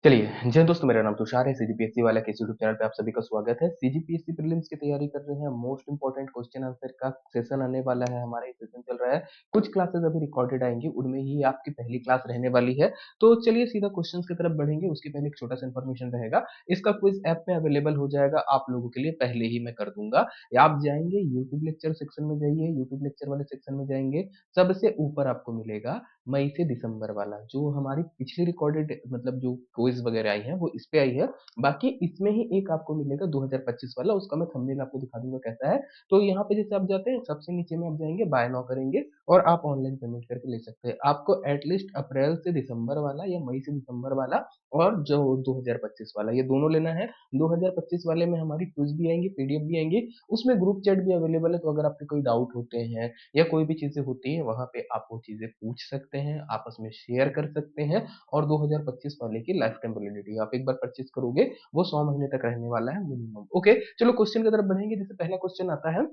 चलिए, जय दोस्तों, मेरा नाम तुषार है। सीजीपीएससी वाला के यूट्यूब चैनल पे आप सभी का स्वागत है। सीजीपीएससी प्रीलिम्स की तैयारी कर रहे हैं, मोस्ट इंपोर्टेंट क्वेश्चन आंसर का सेशन आने वाला है। हमारा ये सेशन चल रहा है, कुछ क्लासेस अभी रिकॉर्डेड आएंगी, उनमें ही आपकी पहली क्लास रहने वाली है। तो चलिए सीधा क्वेश्चंस की तरफ बढ़ेंगे, उसके पहले एक छोटा सा इन्फॉर्मेशन रहेगा। इसका क्विज ऐप में अवेलेबल हो जाएगा आप लोगों के लिए, पहले ही मैं कर दूंगा। आप जाएंगे यूट्यूब लेक्चर सेक्शन में, जाइए यूट्यूब लेक्चर वाले सेक्शन में जाएंगे, सबसे ऊपर आपको मिलेगा मई से दिसंबर वाला, जो हमारी पिछली रिकॉर्डेड मतलब जो क्विज वगैरह आई है वो इस पे आई है। बाकी इसमें ही एक आपको मिलेगा 2025 वाला, उसका मैं थंबनेल आपको दिखा दूंगा कैसा है। तो यहाँ पे जैसे आप जाते हैं, सबसे नीचे में आप जाएंगे, बाय नाउ करेंगे और आप ऑनलाइन पेमेंट करके ले सकते हैं। आपको एटलीस्ट अप्रैल से दिसंबर वाला या मई से दिसंबर वाला और जो 2025 वाला, ये दोनों लेना है। 2025 वाले में हमारी क्विज भी आएंगी, पीडीएफ भी आएंगी, उसमें ग्रुप चैट भी अवेलेबल है। तो अगर आपके कोई डाउट होते हैं या कोई भी चीजें होती हैं, वहां पे आप वो चीजें पूछ सकते हैं, आपस में शेयर कर सकते हैं। और 2025 वाले की लाइफ टाइम वैलिडिटी, आप एक बार परचेज करोगे वो 100 महीने तक रहने वाला है मिनिमम। ओके, चलो क्वेश्चन की तरफ बढ़ेंगे। जैसे पहला क्वेश्चन आता है,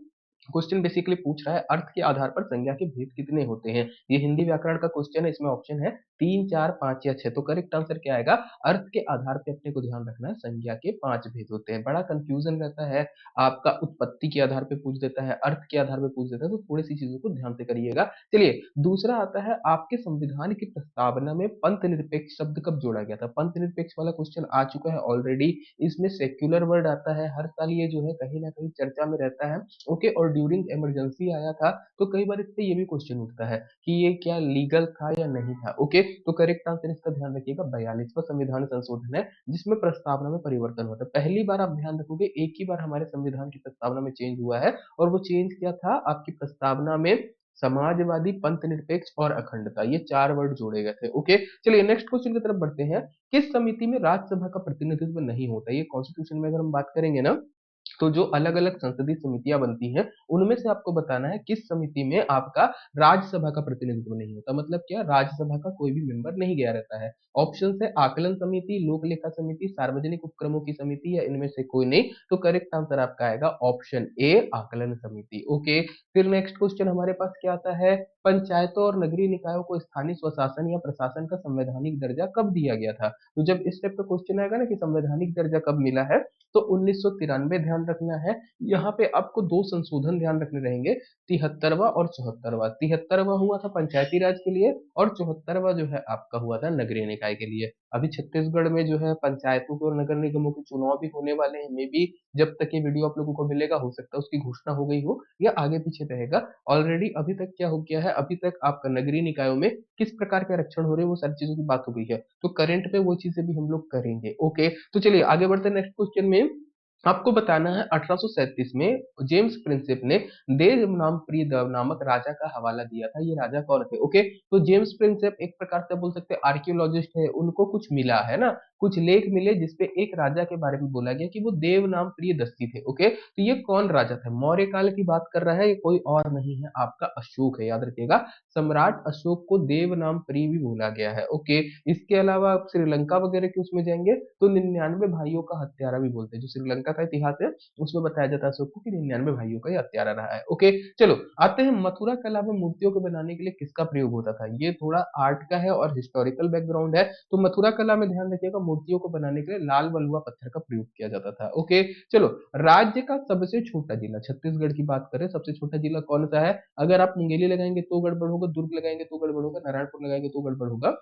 क्वेश्चन बेसिकली पूछ रहा है अर्थ के आधार पर संज्ञा के भेद कितने होते हैं। ये हिंदी व्याकरण का क्वेश्चन है, इसमें ऑप्शन है 3, 4, 5 या 6। तो करेक्ट आंसर क्या आएगा? अर्थ के आधार पे अपने को ध्यान रखना है, संज्ञा के 5 भेद होते हैं। बड़ा कंफ्यूजन रहता है, आपका उत्पत्ति के आधार पे पूछ देता है, अर्थ के आधार पे पूछ देता है, तो थोड़ी सी चीजों को ध्यान से करिएगा। चलिए, दूसरा आता है, आपके संविधान की प्रस्तावना में पंथ निरपेक्ष शब्द कब जोड़ा गया था? पंथ निरपेक्ष वाला क्वेश्चन आ चुका है ऑलरेडी। इसमें सेक्युलर वर्ड आता है, हर साल ये जो है कहीं ना कहीं चर्चा में रहता है। ओके, और ड्यूरिंग इमरजेंसी आया था, तो कई बार इस पे ये भी क्वेश्चन उठता है कि ये क्या लीगल था या नहीं था। ओके, तो करेक्ट आंसर इसका ध्यान रखिएगा, 42वां संविधान संशोधन है जिसमें प्रस्तावना में परिवर्तन हुआ था। पहली बार आप ध्यान रखोगे, एक ही बार हमारे संविधान की प्रस्तावना में चेंज हुआ है, और वो चेंज क्या था? आपकी प्रस्तावना में समाजवादी, पंथ निरपेक्ष और अखंडता, ये 4 वर्ड जोड़े गए थे। ओके, चलिए नेक्स्ट क्वेश्चन की तरफ बढ़ते हैं। किस समिति में राज्यसभा का प्रतिनिधित्व नहीं होता? ये कॉन्स्टिट्यूशन में अगर हम बात करेंगे ना, तो जो अलग अलग संसदीय समितियां बनती हैं, उनमें से आपको बताना है किस समिति में आपका राज्यसभा का प्रतिनिधित्व नहीं होता। मतलब क्या? राज्यसभा का कोई भी मेंबर नहीं गया रहता है। ऑप्शन है आकलन समिति, लोक लेखा समिति, सार्वजनिक उपक्रमों की समिति, या इनमें से कोई नहीं। तो करेक्ट आंसर आपका आएगा ऑप्शन ए, आकलन समिति। ओके, फिर नेक्स्ट क्वेश्चन हमारे पास क्या आता है, पंचायतों और नगरीय निकायों को स्थानीय स्वशासन या प्रशासन का संवैधानिक दर्जा कब दिया गया था? तो जब इस टाइप का क्वेश्चन आएगा ना कि संवैधानिक दर्जा कब मिला है, तो 1993 ध्यान रखना है। यहाँ पे आपको 2 संशोधन ध्यान रखने रहेंगे, 73वां और 74वां। 73वां हुआ था पंचायती राज के लिए, और 74वां जो है आपका हुआ था नगरीय निकाय के लिए। अभी छत्तीसगढ़ में जो है पंचायतों के और नगर निगमों के चुनाव भी होने वाले हैं। मे बी जब तक ये वीडियो आप लोगों को मिलेगा, हो सकता है उसकी घोषणा हो गई हो या आगे पीछे रहेगा। ऑलरेडी अभी तक क्या हो गया है, अभी तक आपका नगरीय निकायों में किस प्रकार के आरक्षण हो रहे हैं वो सारी चीजों की बात हो गई है। तो करंट पे वो चीजें भी हम लोग करेंगे। ओके, तो चलिए आगे बढ़ते हैं नेक्स्ट क्वेश्चन में। आपको बताना है 1837 में जेम्स प्रिंसेप ने देव नाम प्रिय देव नामक राजा का हवाला दिया था। ये राजा कौन थे? ओके, तो जेम्स प्रिंसेप एक प्रकार से बोल सकते हैं आर्कियोलॉजिस्ट है, उनको कुछ मिला है ना, कुछ लेख मिले जिसपे एक राजा के बारे में बोला गया कि वो देव नाम प्रिय दस्ती थे। ओके, तो ये कौन राजा था? मौर्य काल की बात कर रहा है, ये कोई और नहीं है, आपका अशोक है, याद रखिएगा। सम्राट अशोक को देव नाम प्रिय भी बोला गया है। ओके, इसके अलावा आप श्रीलंका वगैरह के उसमें जाएंगे तो 99 भाइयों का हत्यारा भी बोलते हैं। जो श्रीलंका का इतिहास है उसमें बताया जाता है अशोक को कि 99 भाइयों का ये हत्यारा रहा है। ओके, चलो आते हैं मथुरा कला में मूर्तियों को बनाने के लिए किसका प्रयोग होता था। ये थोड़ा आर्ट का है और हिस्टोरिकल बैकग्राउंड है। तो मथुरा कला में ध्यान रखिएगा, मूर्तियों को बनाने के लिए लाल बलुआ पत्थर का प्रयोग किया जाता था। ओके, चलो, राज्य का सबसे छोटा जिला, छत्तीसगढ़ की बात करें, सबसे छोटा जिला कौन सा है? अगर आप मुंगेली लगाएंगे तो गड़बड़ होगा, दुर्ग लगाएंगे तो गड़बड़ होगा, नारायणपुर लगाएंगे तो गड़बड़ होगा।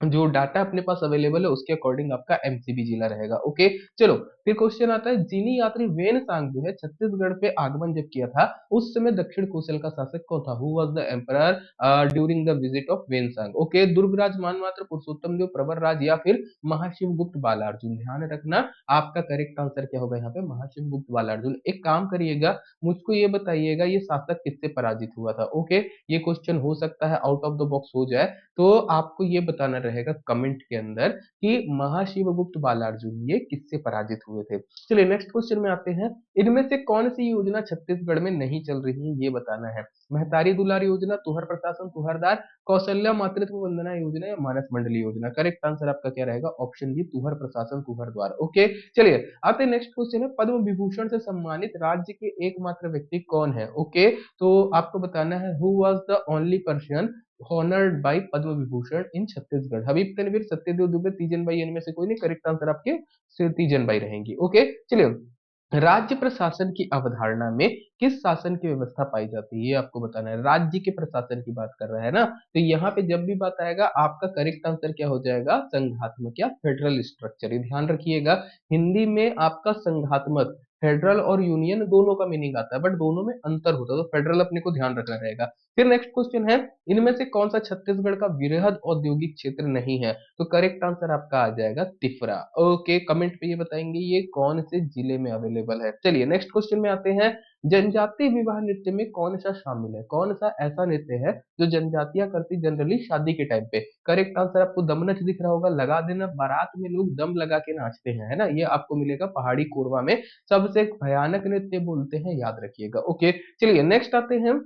जो डाटा अपने पास अवेलेबल है उसके अकॉर्डिंग आपका एमसीबी जिला रहेगा। ओके, चलो, फिर क्वेश्चन आता है, चीनी यात्री वेन सांग जो है छत्तीसगढ़ पे आगमन जब किया था, उस समय दक्षिण कोसल का शासक कौन था? Who was the emperor during the visit of Hiuen Tsang? Okay, Durgaraj, Manmatra, Purushottam Dev, Pravar Raj, या फिर महाशिवगुप्त बालार्जुन? ध्यान रखना, आपका करेक्ट आंसर क्या होगा यहाँ पे? महाशिवगुप्त बालार्जुन। एक काम करिएगा, मुझको ये बताइएगा ये शासक किससे पराजित हुआ था। ओके, ये क्वेश्चन हो सकता है आउट ऑफ द बॉक्स हो जाए, तो आपको ये बताना रहेगा कमेंट के अंदर कि महाशिवगुप्त बालार्जुन ये किससे पराजित हुए थे। चलिए नेक्स्ट क्वेश्चन में आते हैं। इनमें से कौन सी योजना छत्तीसगढ़ में नहीं चल रही है, ये बताना है। महतारी दुलार योजना, तुहर प्रशासन तुहरदार, कौशल्या मातृत्व वंदना योजना, या मानस मंडली योजना? करेक्ट आंसर आपका क्या रहेगा? ऑप्शन बी, तुहर प्रशासन तुहरद्वार। ओके, चलिए आते हैं नेक्स्ट क्वेश्चन है, पद्म विभूषण से सम्मानित राज्य के एकमात्र व्यक्ति कौन है? ओके, तो आपको बताना है who was the only person honoured by Padma Vibhushan in Chhattisgarh? Habib Tanvir, Satyadev Dubey, Teejan Bai, इनमें से कोई नहीं। करेक्ट आंसर आपके तीजन बाई रहेंगी। ओके, चलिए। राज्य प्रशासन की अवधारणा में किस शासन की व्यवस्था पाई जाती है, ये आपको बताना है। राज्य के प्रशासन की बात कर रहा है ना, तो यहाँ पे जब भी बात आएगा आपका करेक्ट आंसर क्या हो जाएगा, संघात्मक या फेडरल स्ट्रक्चर। ये ध्यान रखिएगा, हिंदी में आपका संघात्मक, फेडरल और यूनियन दोनों का मीनिंग आता है, बट दोनों में अंतर होता है, तो फेडरल अपने को ध्यान रखना रहेगा। फिर नेक्स्ट क्वेश्चन है, इनमें से कौन सा छत्तीसगढ़ का वृहद औद्योगिक क्षेत्र नहीं है? तो करेक्ट आंसर आपका आ जाएगा तिफरा। ओके, कमेंट पे ये बताएंगे ये कौन से जिले में अवेलेबल है। चलिए नेक्स्ट क्वेश्चन में आते हैं, जनजातीय विवाह नृत्य में कौन सा शामिल है? कौन सा ऐसा नृत्य है जो जनजातियां करती जनरली शादी के टाइम पे? करेक्ट आंसर आपको दमनच दिख रहा होगा, लगा देना, बारात में लोग दम लगा के नाचते हैं, है ना, ये आपको मिलेगा पहाड़ी कोरवा में। सबसे भयानक नृत्य बोलते हैं, याद रखिएगा। ओके, चलिए नेक्स्ट आते हैं,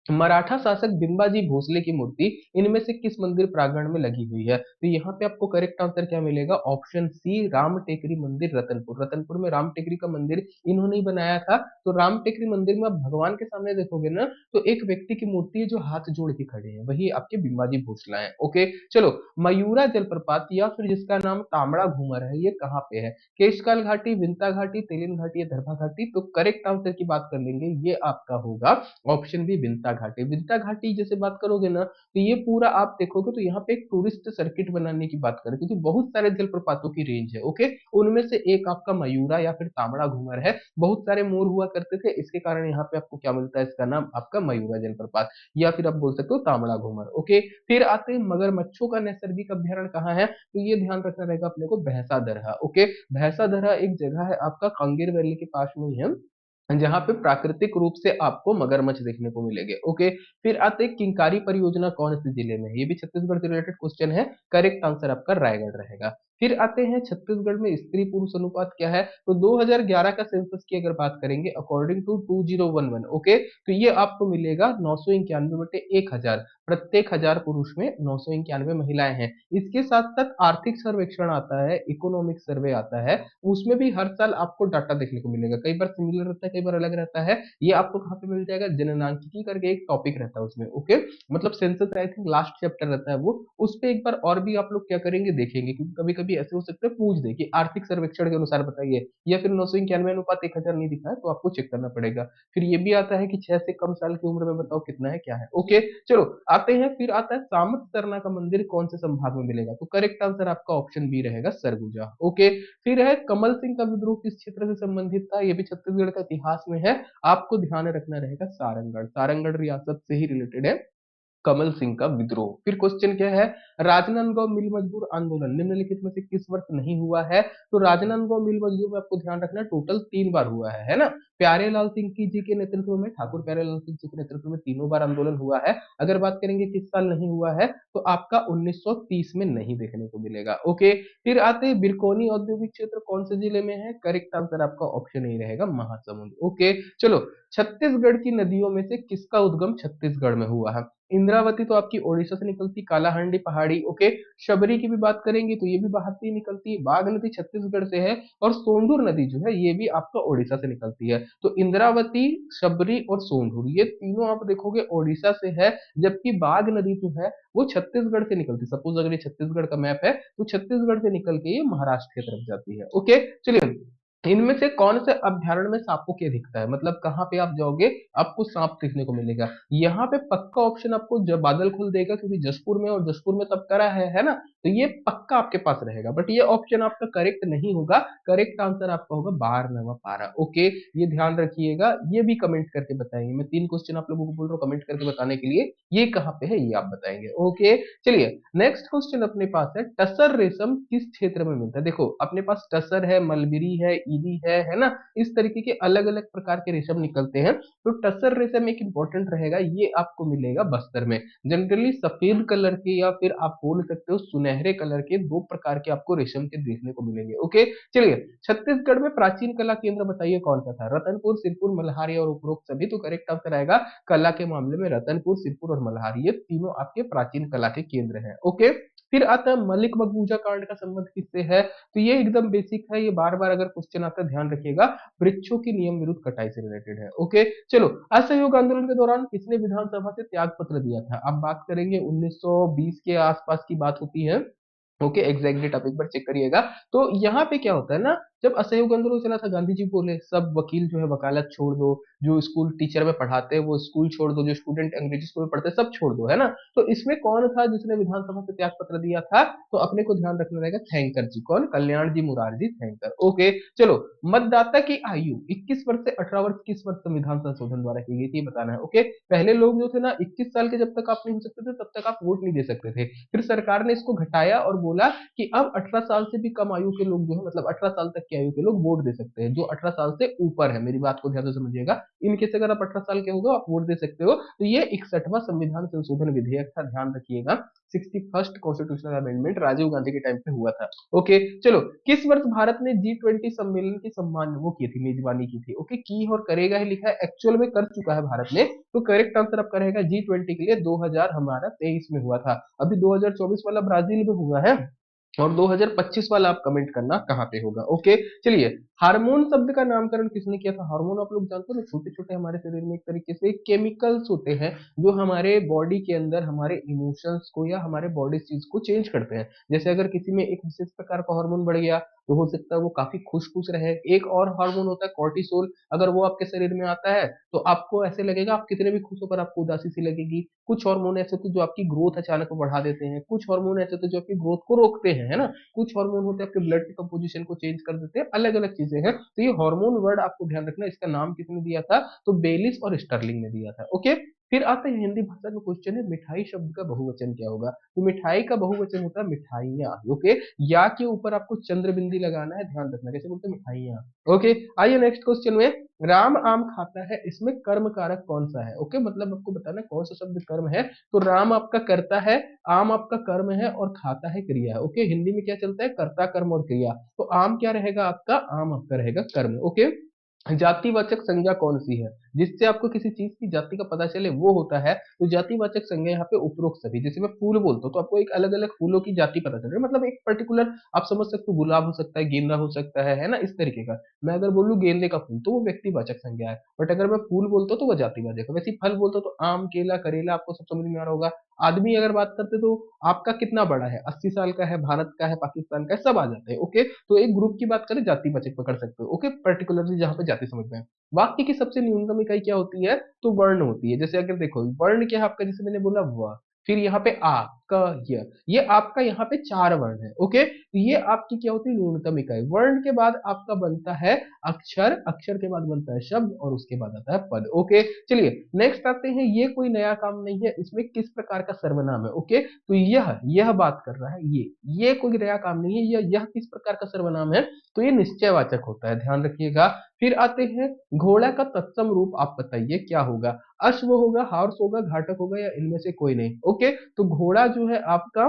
मराठा शासक बिंबाजी भोसले की मूर्ति इनमें से किस मंदिर प्रांगण में लगी हुई है? तो यहाँ पे आपको करेक्ट आंसर क्या मिलेगा, ऑप्शन सी, राम टेकरी मंदिर रतनपुर। रतनपुर में राम टेकरी का मंदिर इन्होंने ही बनाया था। तो राम टेकरी मंदिर में आप भगवान के सामने देखोगे ना, तो एक व्यक्ति की मूर्ति है जो हाथ जोड़ के खड़े हैं, वही आपके बिंबाजी भोसला है। ओके, चलो, मयूरा जलप्रपात या फिर जिसका नाम तामड़ा घूमर है, ये कहाँ पे है? केशकाल घाटी, विंता घाटी, तेलिन घाटी या दरभा घाटी? तो करेक्ट आंसर की बात कर लेंगे, ये आपका होगा ऑप्शन बी, विंता घाटी। विंता घाटी जैसे बात करोगे ना, तो ये पूरा आप देखोगे तो यहाँ पे एक टूरिस्ट सर्किट बनाने की बात करें, क्योंकि बहुत सारे जलप्रपातों की रेंज है। ओके, उनमें से एक आपका मयूरा या फिर तामड़ा घूमर है। बहुत सारे मोर हुआ करते थे, इसके कारण यहाँ पे आपको क्या मिलता है, इसका नाम आपका मयूरा जलप्रपात, या फिर आप बोल सकते हो तामड़ा घूमर। ओके, फिर आते हैं मगरमच्छों का नैसर्गिक अभ्यारण्य कहाँ है? तो ये ध्यान रखना रहेगा अपने को, भैंसा दरहा। ओके, भैंसा दरहा एक जगह है आपका कांगेर वैली के पास में ही है, जहां पे प्राकृतिक रूप से आपको मगरमच्छ देखने को मिलेंगे। ओके, फिर आते हैं, किंकारी परियोजना कौन से जिले में है? ये भी छत्तीसगढ़ से रिलेटेड क्वेश्चन है, करेक्ट आंसर आपका रायगढ़ रहेगा। फिर आते हैं, छत्तीसगढ़ में स्त्री पुरुष अनुपात क्या है? तो 2011 का सेंसस की अगर बात करेंगे, अकॉर्डिंग टू 2011, ओके, तो ये आपको मिलेगा 991 बटे 1000, प्रत्येक 1000 पुरुष में 991 महिलाएं हैं। इसके साथ साथ आर्थिक सर्वेक्षण आता है, इकोनॉमिक सर्वे आता है, उसमें भी हर साल आपको डाटा देखने को मिलेगा, कई बार सिमिलर रहता है, कई बार अलग रहता है। ये आपको कहाँ पे मिल जाएगा, जननांकिकी करके एक टॉपिक रहता है उसमें। ओके, मतलब census I think last chapter रहता है वो, उस पे एक बार और भी आप लोग क्या करेंगे, देखेंगे, क्योंकि कभी कभी ऐसे हो सकता है पूछ दे कि आर्थिक सर्वेक्षण के अनुसार बताइए, या फिर 991 अनुपात 1000 नहीं दिखा है तो आपको चेक करना पड़ेगा। फिर ये भी आता है कि 6 से कम साल की उम्र में बताओ कितना है, क्या है। ओके, चलो आते हैं, फिर आता है, सामत सरना का मंदिर कौन से संभाग में मिलेगा? तो करेक्ट आंसर आपका ऑप्शन बी रहेगा, सरगुजा। ओके, फिर है, कमल सिंह का विद्रोह किस क्षेत्र से संबंधित था? ये भी छत्तीसगढ़ का इतिहास में है, आपको ध्यान रखना रहेगा, सारंगढ़। सारंगढ़ रियासत से ही रिलेटेड है कमल सिंह का विद्रोह। फिर क्वेश्चन क्या है, राजनांदगांव मिल मजदूर आंदोलन निम्नलिखित में से किस वर्ष नहीं हुआ है? तो राजनांदगांव मिल मजदूर में आपको ध्यान रखना टोटल 3 बार हुआ है ना। प्यारेलाल सिंह की जी के नेतृत्व में, ठाकुर प्यारेलाल सिंह जी के नेतृत्व में तीनों बार आंदोलन हुआ है। अगर बात करेंगे किस साल नहीं हुआ है, तो आपका 1930 में नहीं देखने को मिलेगा। ओके, फिर आते हैं, बिरकोनी औद्योगिक क्षेत्र कौन से जिले में है? करेक्ट आंसर आपका ऑप्शन ए रहेगा, महासमुंद। ओके, चलो, छत्तीसगढ़ की नदियों में से किसका उद्गम छत्तीसगढ़ में हुआ है? इंद्रावती तो आपकी ओडिशा से निकलती, कालाहांडी पहाड़ी। ओके, शबरी की भी बात करेंगे तो ये भी बाहर से ही निकलती है, बाघ नदी छत्तीसगढ़ से है, और सोंदूर नदी जो है ये भी आपका ओडिशा से निकलती है। तो इंद्रावती, शबरी और सोंदूर, ये तीनों आप देखोगे ओडिशा से है, जबकि बाघ नदी जो है वो छत्तीसगढ़ से निकलती है। सपोज अगर ये छत्तीसगढ़ का मैप है, तो छत्तीसगढ़ से निकल के ये महाराष्ट्र की तरफ जाती है। ओके, चलिए, इनमें से कौन से अभ्यारण्य में सांपों की अधिकता है? मतलब कहाँ पे आप जाओगे आपको सांप देखने को मिलेगा? यहाँ पे पक्का ऑप्शन आपको बादल खुल देगा, क्योंकि जसपुर में, और जसपुर में तब करा है ना, तो ये पक्का आपके पास रहेगा, बट ये ऑप्शन आपका करेक्ट नहीं होगा। करेक्ट आंसर आपका होगा बारहवा पारा। ओके, ये ध्यान रखिएगा, ये भी कमेंट करके बताएंगे। मैं 3 क्वेश्चन आप लोगों को बोल रहा हूँ कमेंट करके बताने के लिए, ये कहाँ पे है ये आप बताएंगे। ओके, चलिए नेक्स्ट क्वेश्चन अपने पास है, टसर रेशम किस क्षेत्र में मिलता है? देखो अपने पास टसर है, मलबरी है, ईदी है ना, इस तरीके के अलग अलग प्रकार के रेशम निकलते हैं। तो टसर रेशम एक इंपॉर्टेंट रहेगा, ये आपको मिलेगा बस्तर में। जनरली सफेद कलर के, या फिर आप बोल सकते हो सुनहरे कलर के, 2 प्रकार के आपको रेशम के देखने को मिलेंगे। ओके, चलिए, छत्तीसगढ़ में प्राचीन कला केंद्र बताइए कौन सा था? रतनपुर, सिरपुर, मल्हारी और उपरोक्त सभी? तो करेक्ट आंसर आएगा कला के मामले में रतनपुर, सिरपुर और मल्हारी, ये तीनों आपके प्राचीन कला के केंद्र हैं। ओके, फिर आता है मलिक मकबूजा कांड का संबंध किससे है, तो ये एकदम बेसिक है, ये बार बार अगर क्वेश्चन आता है ध्यान रखिएगा, वृक्षों की नियम विरुद्ध कटाई से रिलेटेड है। ओके, चलो, असहयोग आंदोलन के दौरान किसने विधानसभा से त्याग पत्र दिया था, अब बात करेंगे 1920 के आसपास की बात होती है। ओके, एग्जैक्ट डेट आप एक बार चेक करिएगा। तो यहाँ पे क्या होता है ना, जब असहयोग आंदोलन चला था, गांधी जी बोले सब वकील जो है वकालत छोड़ दो, जो स्कूल टीचर में पढ़ाते हैं वो स्कूल छोड़ दो, जो स्टूडेंट अंग्रेजी स्कूल में पढ़ते हैं सब छोड़ दो, है ना। तो इसमें कौन था जिसने विधानसभा से त्याग पत्र दिया था, तो अपने को ध्यान रखना रहेगा, थैंकर जी, कौन, कल्याण जी मुरारजी थैंकर। ओके, चलो, मतदाता की आयु 21 वर्ष से 18 वर्ष किस वर्ष संविधान संशोधन द्वारा की गई थी, ये बताना है। ओके, पहले लोग जो थे ना 21 साल के जब तक आप नहीं हो सकते थे तब तक आप वोट नहीं दे सकते थे, फिर सरकार ने इसको घटाया और बोला कि अब 18 साल से भी कम आयु के लोग जो है, मतलब 18 साल तक की आयु के लोग वोट दे सकते हैं, जो 18 साल से ऊपर है, मेरी बात को ध्यान से समझिएगा, इनकेस अगर आप 18 साल के हो गए आप वोट दे सकते हो। तो ये 61वां संविधान संशोधन विधेयक था, ध्यान रखिएगा, 61st constitutional amendment Rajiv Gandhi के टाइम पे हुआ था। ओके, चलो, किस वर्ष भारत ने G20 सम्मेलन की सम्मान वो की थी, मेजबानी की थी। ओके, की और करेगा ही लिखा है, एक्चुअल में कर चुका है भारत ने, तो करेक्ट आंसर आपका रहेगा G20 के लिए 2000 हमारा 23 में हुआ था, अभी 2024 वाला ब्राजील में हुआ है, और 2025 वाला आप कमेंट करना कहाँ पे होगा। ओके, चलिए, हार्मोन शब्द का नामकरण किसने किया था, हार्मोन आप लोग जानते हो ना, छोटे छोटे हमारे शरीर में एक तरीके से केमिकल्स होते हैं जो हमारे बॉडी के अंदर हमारे इमोशंस को या हमारे बॉडी चीज को चेंज करते हैं। जैसे अगर किसी में एक विशेष प्रकार का हार्मोन बढ़ गया तो हो सकता है वो काफी खुश खुश रहे। एक और हार्मोन होता है कॉर्टिसोल, अगर वो आपके शरीर में आता है तो आपको ऐसे लगेगा, आप कितने भी खुश होकर आपको उदासी सी लगेगी। कुछ हार्मोन ऐसे होते हैं जो आपकी ग्रोथ अचानक बढ़ा देते हैं, कुछ हार्मोन ऐसे होते हैं जो आपकी ग्रोथ को रोकते हैं, है ना। कुछ हार्मोन होते हैं आपके ब्लड की कंपोजिशन को चेंज कर देते हैं, अलग अलग चीजें हैं। तो ये हार्मोन वर्ड आपको ध्यान रखना, इसका नाम किसने दिया था, तो बेलिस और स्टर्लिंग ने दिया था। ओके, फिर आता है हिंदी भाषा का क्वेश्चन है, मिठाई शब्द का बहुवचन क्या होगा, तो मिठाई का बहुवचन होता है मिठाइयाँ। ओके, या के ऊपर आपको चंद्र बिंदी लगाना है, ध्यान रखना, कैसे बोलते हैं, मिठाइयाँ। ओके, आइए नेक्स्ट क्वेश्चन में, राम आम खाता है, इसमें कर्म कारक कौन सा है। ओके, मतलब आपको बताना है कौन सा शब्द कर्म है, तो राम आपका करता है, आम आपका कर्म है, और खाता है क्रिया है। ओके, हिंदी में क्या चलता है, कर्ता कर्म और क्रिया, तो आम क्या रहेगा आपका, आम आपका रहेगा कर्म। ओके, जातिवाचक संज्ञा कौन सी है, जिससे आपको किसी चीज की जाति का पता चले, वो होता है, तो जातिवाचक संज्ञा यहाँ पे उपरोक्त सभी, जैसे मैं फूल बोलता हूँ तो आपको एक अलग अलग फूलों की जाति पता चल रही है, मतलब एक पर्टिकुलर आप समझ सकते हो, गुलाब हो सकता है, गेंदा हो सकता है ना, इस तरीके का। मैं अगर बोलूँ गेंदे का फूल तो वो व्यक्तिवाचक संज्ञा है, बट अगर मैं फूल बोलता हूँ तो वो जातिवाचक है। वैसे ही फल बोलता हूँ तो आम, केला, करेला, आपको सब समझ में आ रहा होगा। आदमी अगर बात करते तो आपका कितना बड़ा है, 80 साल का है, भारत का है, पाकिस्तान का है, सब आ जाते हैं। ओके, तो एक ग्रुप की बात करें जातिवाचक पकड़ सकते हो। ओके, पर्टिकुलरली जहां पे जाति समझ में आए। वाक्य की सबसे न्यूनतम इकाई क्या होती है, तो वर्ण होती है। जैसे अगर देखो वर्ण क्या है आपका, जैसे मैंने बोला व, फिर यहाँ पे आ, क, ये आपका यहाँ पे 4 वर्ण है। ओके, तो ये आपकी क्या होती है, न्यूनतम इकाई। वर्ण के बाद आपका बनता है अक्षर, अक्षर के बाद बनता है शब्द, और उसके बाद आता है पद। ओके, चलिए नेक्स्ट आते हैं, ये कोई नया काम नहीं है, इसमें किस प्रकार का सर्वनाम है। ओके, तो यह बात कर रहा है, ये कोई नया काम नहीं है, यह किस प्रकार का सर्वनाम है, तो ये निश्चयवाचक होता है, ध्यान रखिएगा। फिर आते हैं, घोड़ा का तत्सम रूप आप बताइए क्या होगा, अश्व होगा, हॉर्स होगा, घाटक होगा, या इनमें से कोई नहीं। ओके, तो घोड़ा जो है आपका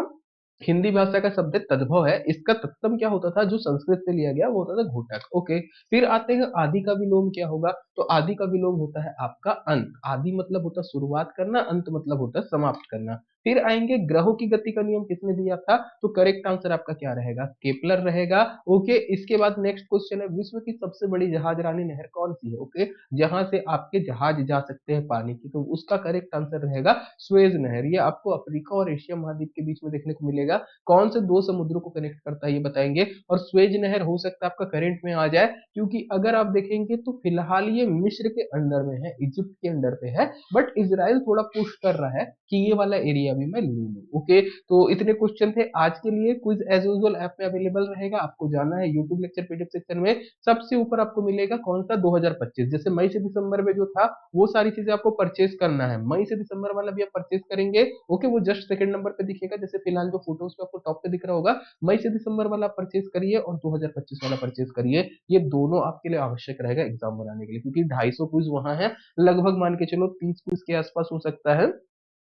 हिंदी भाषा का शब्द है, तद्भव है, इसका तत्सम क्या होता था, जो संस्कृत से लिया गया वो होता था घोटक। ओके, फिर आते हैं, आदि का विलोम क्या होगा, तो आदि का विलोम होता है आपका अंत। आदि मतलब होता है शुरुआत करना, अंत मतलब होता है समाप्त करना। फिर आएंगे, ग्रहों की गति का नियम किसने दिया था, तो करेक्ट आंसर आपका क्या रहेगा, केपलर रहेगा। ओके, इसके बाद नेक्स्ट क्वेश्चन है, विश्व की सबसे बड़ी जहाजरानी नहर कौन सी है। ओके, जहां से आपके जहाज जा सकते हैं पानी की, तो उसका करेक्ट आंसर रहेगा स्वेज नहर। ये आपको अफ्रीका और एशिया महाद्वीप के बीच में देखने को मिलेगा। कौन से दो समुद्रों को कनेक्ट करता है ये बताएंगे, और स्वेज नहर हो सकता है आपका करंट में आ जाए, क्योंकि अगर आप देखेंगे तो फिलहाल ये मिस्र के अंडर में है, इजिप्ट के अंडर पे है, बट इसराइल थोड़ा पुश कर रहा है कि ये वाला एरिया भी मैं लूं लूं। ओके, तो इतने क्वेश्चन थे आज के लिए। क्विज एज यूजुअल ऐप में अवेलेबल रहेगा, आपको जाना है यूट्यूब लेक्चर पीडीएफ सेक्शन में, सबसे ऊपर आपको मिलेगा कौन सा, 2025, जैसे मई से दिसंबर में जो था वो सारी चीजें आपको परचेज करना है, मई से दिसंबर वाला भी आप परचेज करेंगे। ओके, वो जस्ट सेकंड नंबर पे दिखेगा, जैसे फिलहाल जो फोटोज पे आपको टॉप पे दिख रहा होगा, मई से दिसंबर वाला परचेज करिए और 2025 वाला परचेज करिए, ये दोनों आपके लिए आवश्यक रहेगा एग्जाम बनाने के लिए, क्योंकि 250 क्विज वहां है, लगभग मान के चलो 30 क्विज के आसपास हो सकता है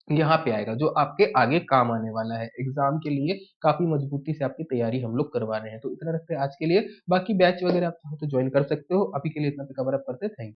यहाँ पे आएगा, जो आपके आगे काम आने वाला है एग्जाम के लिए। काफी मजबूती से आपकी तैयारी हम लोग करवा रहे हैं, तो इतना रखते हैं आज के लिए। बाकी बैच वगैरह आप चाहो तो ज्वाइन कर सकते हो, अभी के लिए इतना पे कवर अप करते हैं। Thank you.